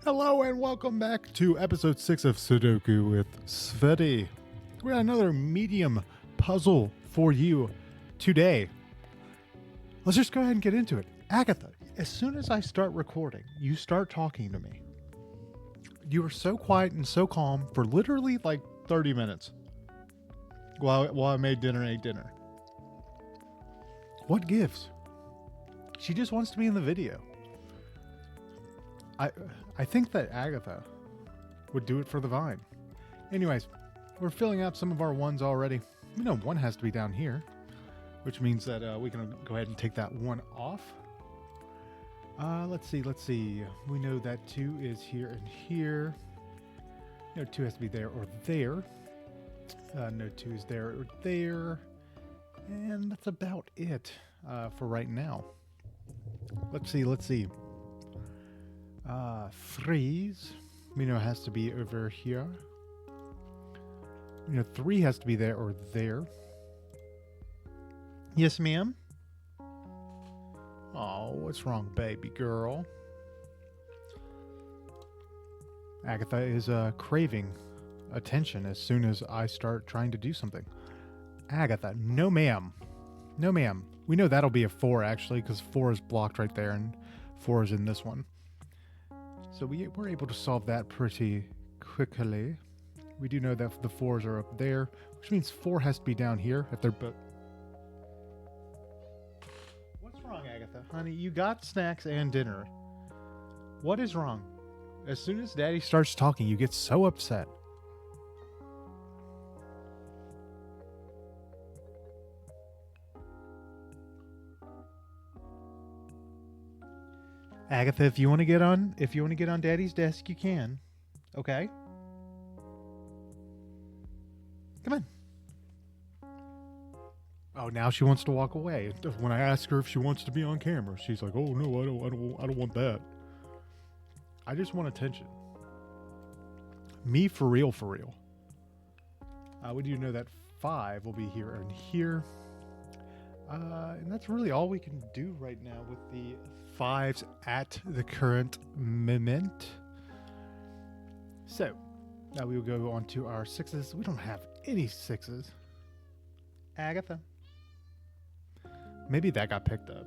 Hello and welcome back to episode 6 of Sudoku with Tsvetii. We got another medium puzzle for you today. Let's just go ahead and get into it. Agatha, as soon as I start recording, you start talking to me. You were so quiet and so calm for literally like 30 minutes while I made dinner and ate dinner. What gives? She just wants to be in the video. I think that Agatha would do it for the vine. Anyways, we're filling out some of our ones already. We know one has to be down here, which means that we can go ahead and take that one off. Let's see. We know that 2 is here and here. No, 2 has to be there or there. No, 2 is there or there. And that's about it for right now. Let's see. 3's, we know has to be over here. We know 3 has to be there or there. Yes, ma'am? Oh, what's wrong, baby girl? Agatha is craving attention as soon as I start trying to do something. Agatha, no ma'am. No ma'am. We know that'll be a 4 actually, because 4 is blocked right there and 4 is in this one. So we're able to solve that pretty quickly. We do know that the 4s are up there, which means 4 has to be down here if they're both. What's wrong, Agatha? Honey, you got snacks and dinner. What is wrong? As soon as Daddy starts talking, you get so upset. Agatha, if you want to get on Daddy's desk, you can. Okay? Come on. Oh, now she wants to walk away. When I ask her if she wants to be on camera, she's like, "Oh no, I don't want that. I just want attention." Me for real. We do know that 5 will be here and here. And that's really all we can do right now with the 5s at the current moment. So, now we will go on to our 6s. We don't have any 6s. Agatha. Maybe that got picked up.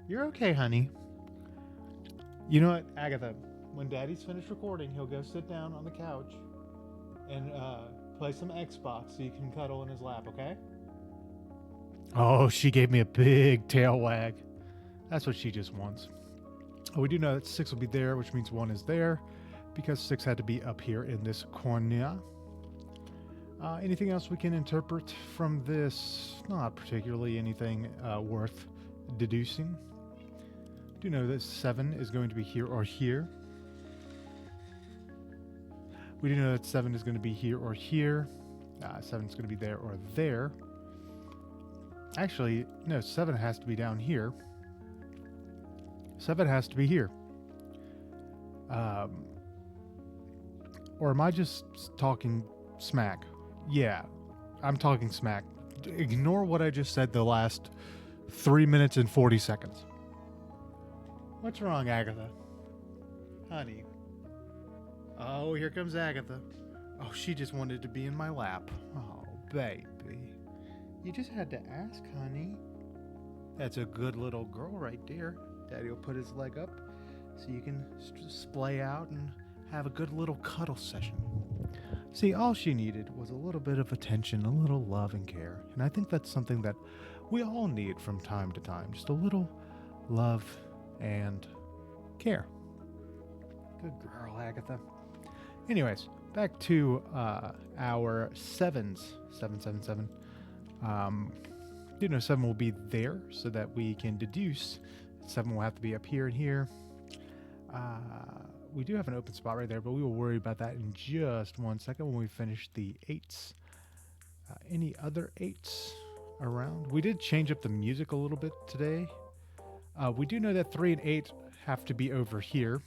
You're okay, honey. You know what, Agatha? When Daddy's finished recording, he'll go sit down on the couch and play some Xbox so you can cuddle in his lap, okay? Oh, she gave me a big tail wag. That's what she just wants. Oh, we do know that 6 will be there, which means 1 is there, because 6 had to be up here in this corner. Anything else we can interpret from this? Not particularly anything worth deducing. Do know that 7 is going to be here or here. We do know that 7 is going to be here or here. 7 is going to be there or there. Actually, no, 7 has to be down here. 7 has to be here. Or am I just talking smack? Yeah, I'm talking smack. Ignore what I just said the last 3 minutes and 40 seconds. What's wrong, Agatha? Honey. Oh, here comes Agatha. Oh, she just wanted to be in my lap. Oh, baby. You just had to ask, honey. That's a good little girl right there. Daddy will put his leg up so you can splay out and have a good little cuddle session. See, all she needed was a little bit of attention, a little love and care. And I think that's something that we all need from time to time. Just a little love and care. Good girl, Agatha. Anyways, back to our 7s. 7. You know, 7 will be there so that we can deduce 7 will have to be up here and here. We do have an open spot right there, but we will worry about that in just 1 second when we finish the 8s. Any other 8s around? We did change up the music a little bit today. We do know that 3 and 8 have to be over here.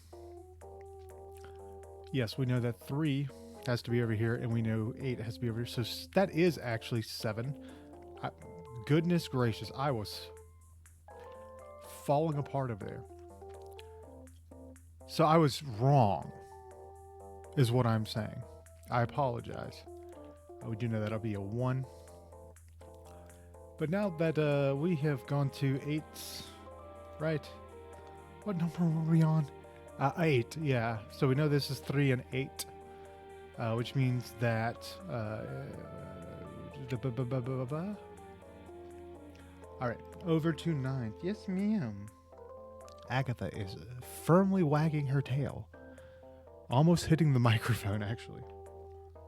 Yes, we know that 3 has to be over here, and we know 8 has to be over here. So that is actually 7. Goodness gracious, I was falling apart over there. So I was wrong, is what I'm saying. I apologize. We do know that'll be a 1. But now that we have gone to 8, right? What number were we on? 8, yeah. So we know this is 3 and 8, which means that... all right, over to 9. Yes, ma'am. Agatha is firmly wagging her tail. Almost hitting the microphone, actually.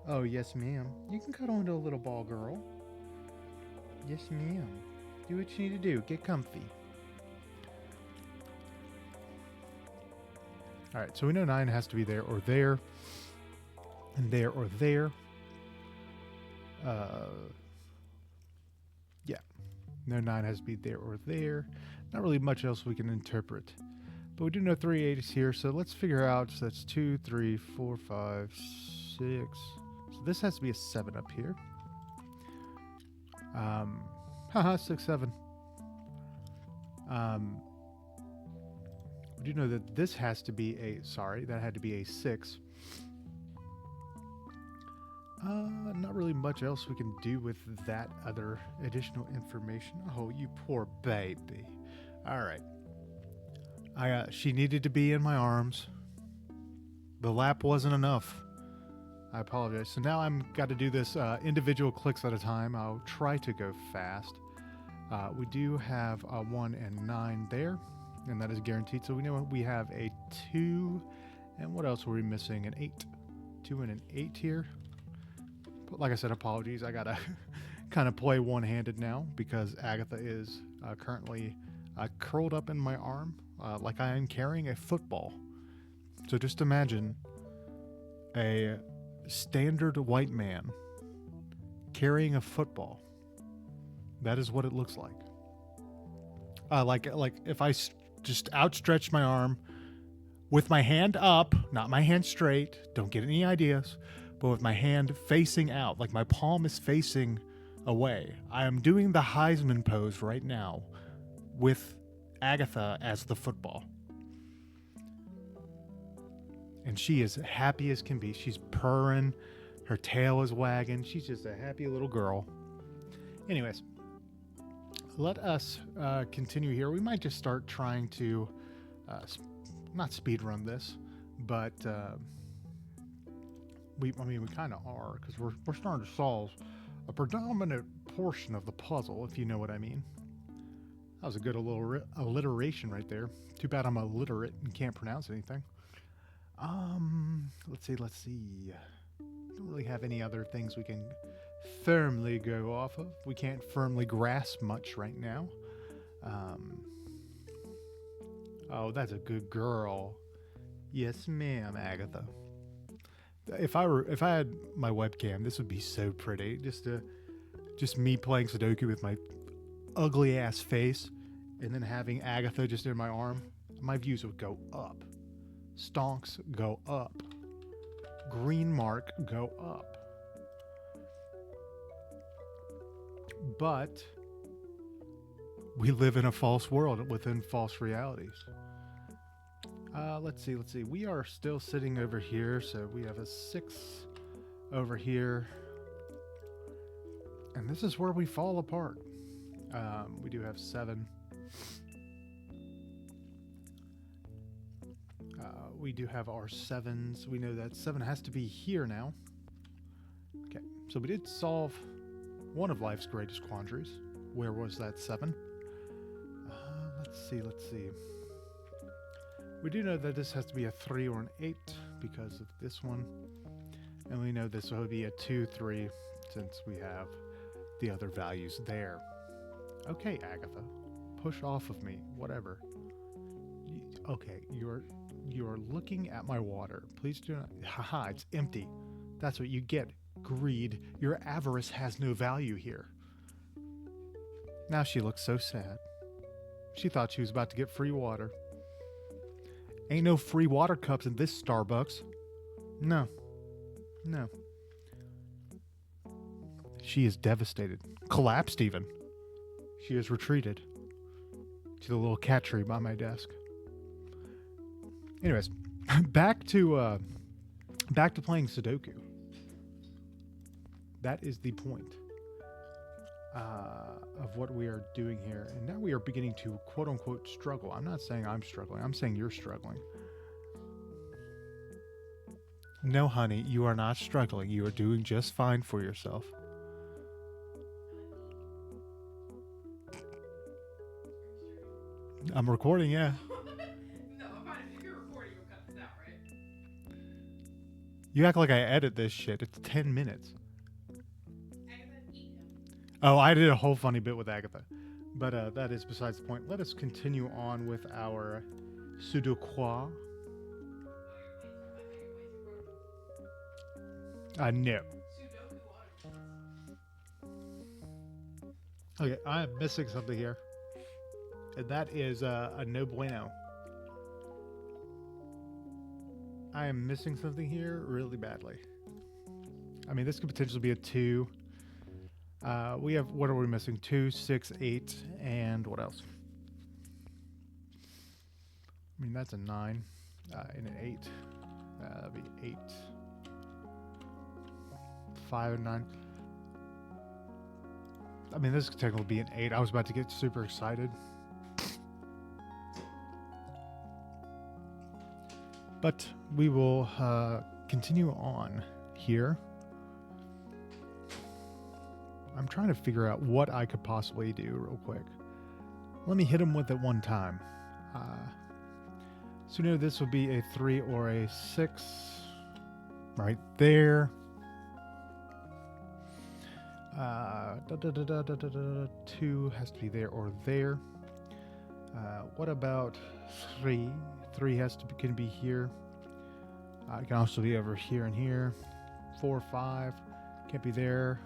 Oh, yes, ma'am. You can cuddle into a little ball, girl. Yes, ma'am. Do what you need to do. Get comfy. All right, so we know 9 has to be there or there. And there or there. Yeah. No, 9 has to be there or there. Not really much else we can interpret. But we do know 3 8 is here, so let's figure out. So that's 2, 3, 4, 5, 6. So this has to be a 7 up here. Haha, 6, 7. We do know that this has to be a, that had to be a 6. Not really much else we can do with that other additional information. Oh, you poor baby. All right. She needed to be in my arms. The lap wasn't enough. I apologize. So now I'm got to do this individual clicks at a time. I'll try to go fast. We do have a 1 and 9 there, and that is guaranteed. So we know we have a 2, and what else were we missing? An 8. 2 and an 8 here. But like I said, apologies. I gotta kind of play one-handed now because Agatha is currently curled up in my arm like I am carrying a football. So just imagine a standard white man carrying a football. That is what it looks like. Like if I just outstretch my arm with my hand up, not my hand straight, don't get any ideas, but with my hand facing out, like my palm is facing away. I am doing the Heisman pose right now with Agatha as the football. And she is happy as can be. She's purring. Her tail is wagging. She's just a happy little girl. Anyways, let us continue here. We might just start trying to, not speed run this, but we kind of are, because we're starting to solve a predominant portion of the puzzle, if you know what I mean. That was a good little alliteration right there. Too bad I'm illiterate and can't pronounce anything. Let's see. Don't really have any other things we can firmly go off of. We can't firmly grasp much right now. Oh, that's a good girl. Yes, ma'am, Agatha. If I had my webcam, this would be so pretty. Just me playing Sudoku with my ugly ass face, and then having Agatha just in my arm. My views would go up. Stonks go up. Green mark go up. But we live in a false world within false realities. Let's see. We are still sitting over here, so we have a 6 over here. And this is where we fall apart. We do have 7. We do have our 7s. We know that 7 has to be here now. Okay, so we did solve one of life's greatest quandaries. Where was that 7? Let's see. We do know that this has to be a 3 or an 8 because of this one. And we know this will be a 2, 3 since we have the other values there. Okay, Agatha. Push off of me. Whatever. Okay, you're looking at my water. Please do not... Haha, it's empty. That's what you get. Greed. Your avarice has no value here. Now she looks so sad. She thought she was about to get free water. Ain't no free water cups in this Starbucks. No. She is devastated. Collapsed even. She has retreated to the little cat tree by my desk. Anyways, back to playing Sudoku. That is the point of what we are doing here. And now we are beginning to quote unquote struggle. I'm not saying I'm struggling. I'm saying you're struggling. No, honey, you are not struggling. You are doing just fine for yourself. I'm recording, yeah. No, I'm fine. If you're recording, you'll cut this out, right? You act like I edit this shit. It's 10 minutes. Agatha, eat him. Oh, I did a whole funny bit with Agatha. But that is besides the point. Let us continue on with our Sudoku. No. Sudoku water. Okay, I am missing something here. And that is a no bueno. I am missing something here really badly. I mean, this could potentially be a 2. We have, what are we missing? 2, 6, 8, and what else? I mean, that's a 9 and an 8. That'd be 8. 5 and 9. I mean, this could technically be an 8. I was about to get super excited. But we will continue on here. I'm trying to figure out what I could possibly do real quick. Let me hit him with it one time. So you know this would be a 3 or a 6 right there. 2 has to be there or there. What about 3? 3 has to be, can be here. It can also be over here and here. 4, 5 can't be there.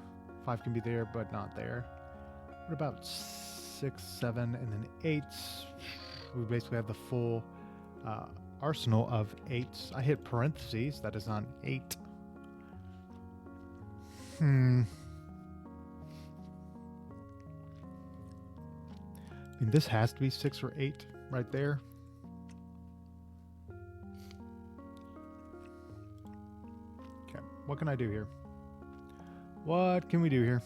5 can be there, but not there. What about 6, 7, and then 8? We basically have the full arsenal of 8s. I hit parentheses. That is not an 8. I mean, this has to be 6 or 8 right there. Okay, what can I do here? What can we do here?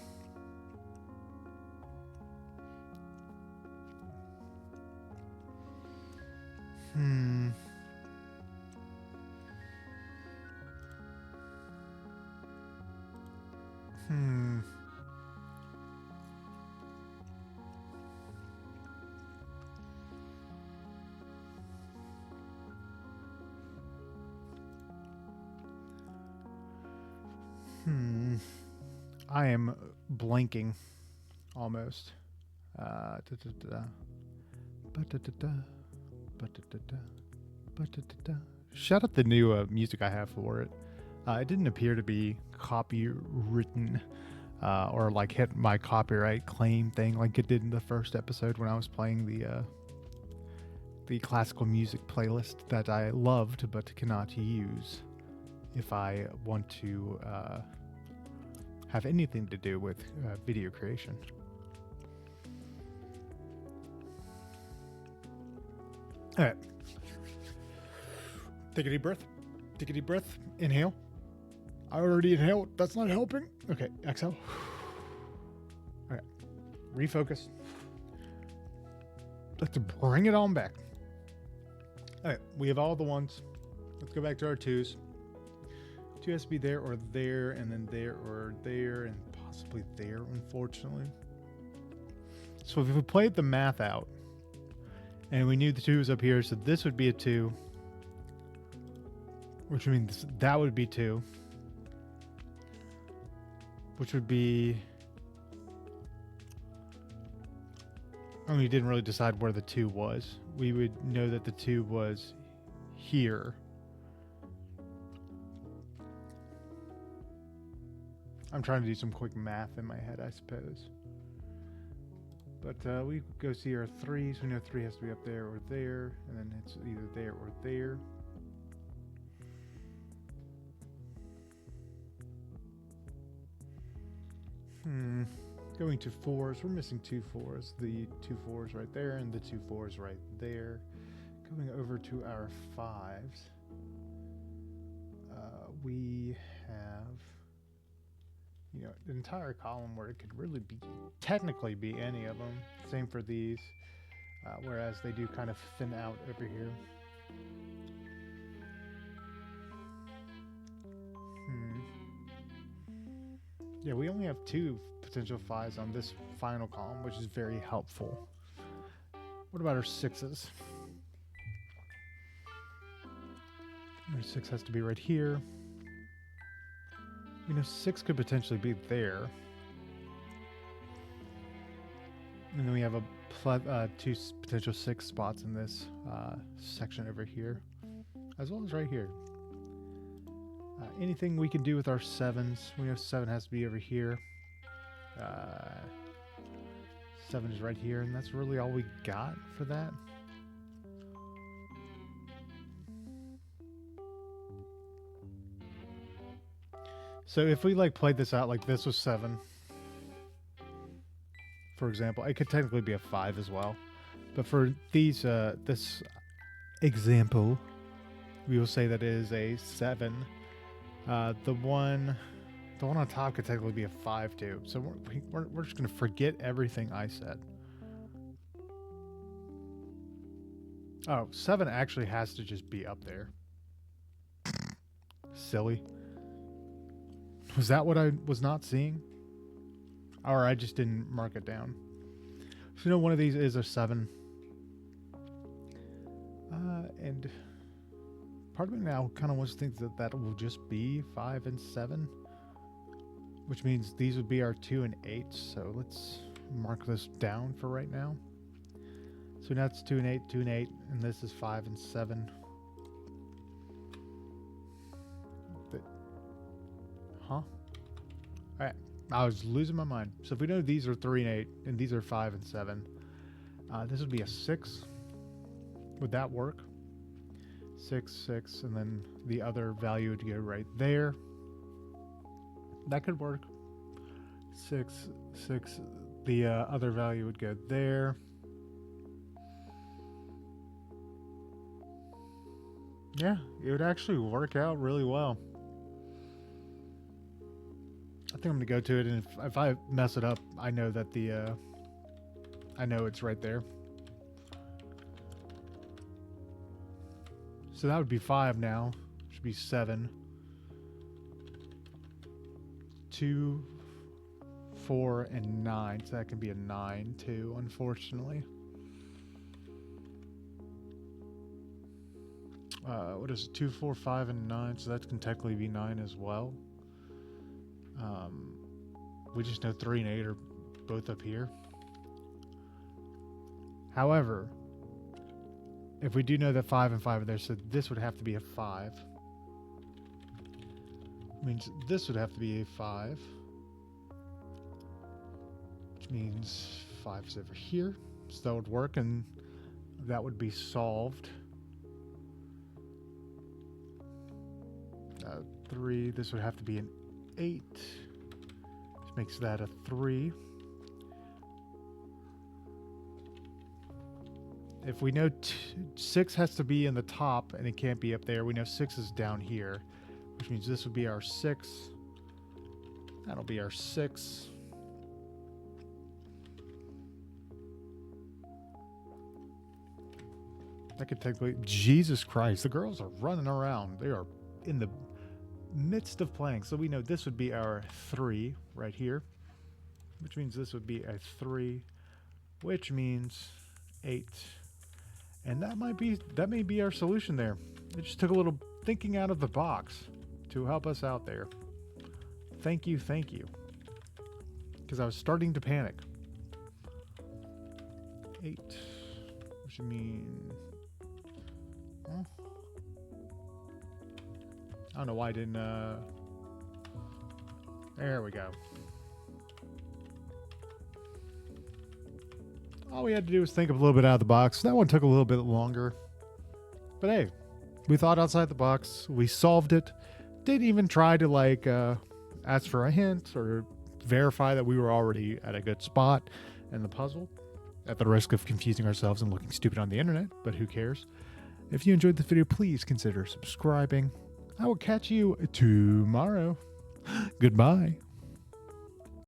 I am blanking almost. Shout out the new music I have for it. It didn't appear to be copywritten or like hit my copyright claim thing like it did in the first episode when I was playing the classical music playlist that I loved but cannot use if I want to have anything to do with video creation. All right. Take a deep breath. Take a deep breath. Inhale. I already inhaled. That's not helping. Okay, exhale. All right. Refocus. Let's bring it on back. All right. We have all the ones. Let's go back to our 2s. 2 has to be there or there, and then there or there, and possibly there, unfortunately. So if we played the math out, and we knew the 2 was up here, so this would be a 2, which means that would be 2, which would be... I mean, we didn't really decide where the 2 was. We would know that the 2 was here. I'm trying to do some quick math in my head, I suppose. But we go see our 3s. We know 3 has to be up there or there, and then it's either there or there. Going to 4s. We're missing 2 4s. The 2 4s right there, and the 2 4s right there. Going over to our 5s. we have, an entire column where it could really technically be any of them. Same for these, whereas they do kind of thin out over here. Yeah, we only have 2 potential 5s on this final column, which is very helpful. What about our 6s? Our 6 has to be right here. 6 could potentially be there. And then we have 2 potential 6 spots in this section over here, as well as right here. Anything we can do with our 7s, we know 7 has to be over here. 7 is right here, and that's really all we got for that. So if we played this out like this was 7, for example, it could technically be a 5 as well. But for these, this example, we will say that it is a 7. The one on top could technically be a 5 too. So we're just gonna forget everything I said. Oh, 7 actually has to just be up there. Silly. Was that what I was not seeing? Or I just didn't mark it down. So one of these is a 7. And part of me now kind of wants to think that will just be 5 and 7. Which means these would be our 2 and 8. So let's mark this down for right now. So now it's 2 and 8, 2 and 8. And this is 5 and 7. Huh? Alright, I was losing my mind. So if we know these are 3 and 8, and these are 5 and 7, this would be a 6. Would that work? 6, 6, and then the other value would go right there. That could work. 6, 6, the other value would go there. Yeah, it would actually work out really well. I think I'm gonna go to it, and if I mess it up, I know that I know it's right there. So that would be 5 now. Should be 7. 2, 4, and 9. So that can be a 9 too, unfortunately. What is it? 2, 4, 5, and 9. So that can technically be 9 as well. We just know 3 and 8 are both up here. However, if we do know that 5 and 5 are there, so this would have to be a 5. Means this would have to be a 5. Which means 5 is over here. So that would work, and that would be solved. 3, this would have to be an 8. Which makes that a 3. If we know 6 has to be in the top and it can't be up there, we know 6 is down here, which means this would be our 6. That'll be our 6. That could technically... Jesus Christ, the girls are running around. They are in the midst of playing. So we know this would be our 3 right here, which means this would be a 3, which means 8. And that may be our solution there. It just took a little thinking out of the box to help us out there. Thank you. Because I was starting to panic. 8, which means... I don't know why I didn't, there we go. All we had to do was think a little bit out of the box. That one took a little bit longer. But hey, we thought outside the box. We solved it. Didn't even try to, ask for a hint or verify that we were already at a good spot in the puzzle, at the risk of confusing ourselves and looking stupid on the internet, but who cares? If you enjoyed the video, please consider subscribing. I will catch you tomorrow. Goodbye.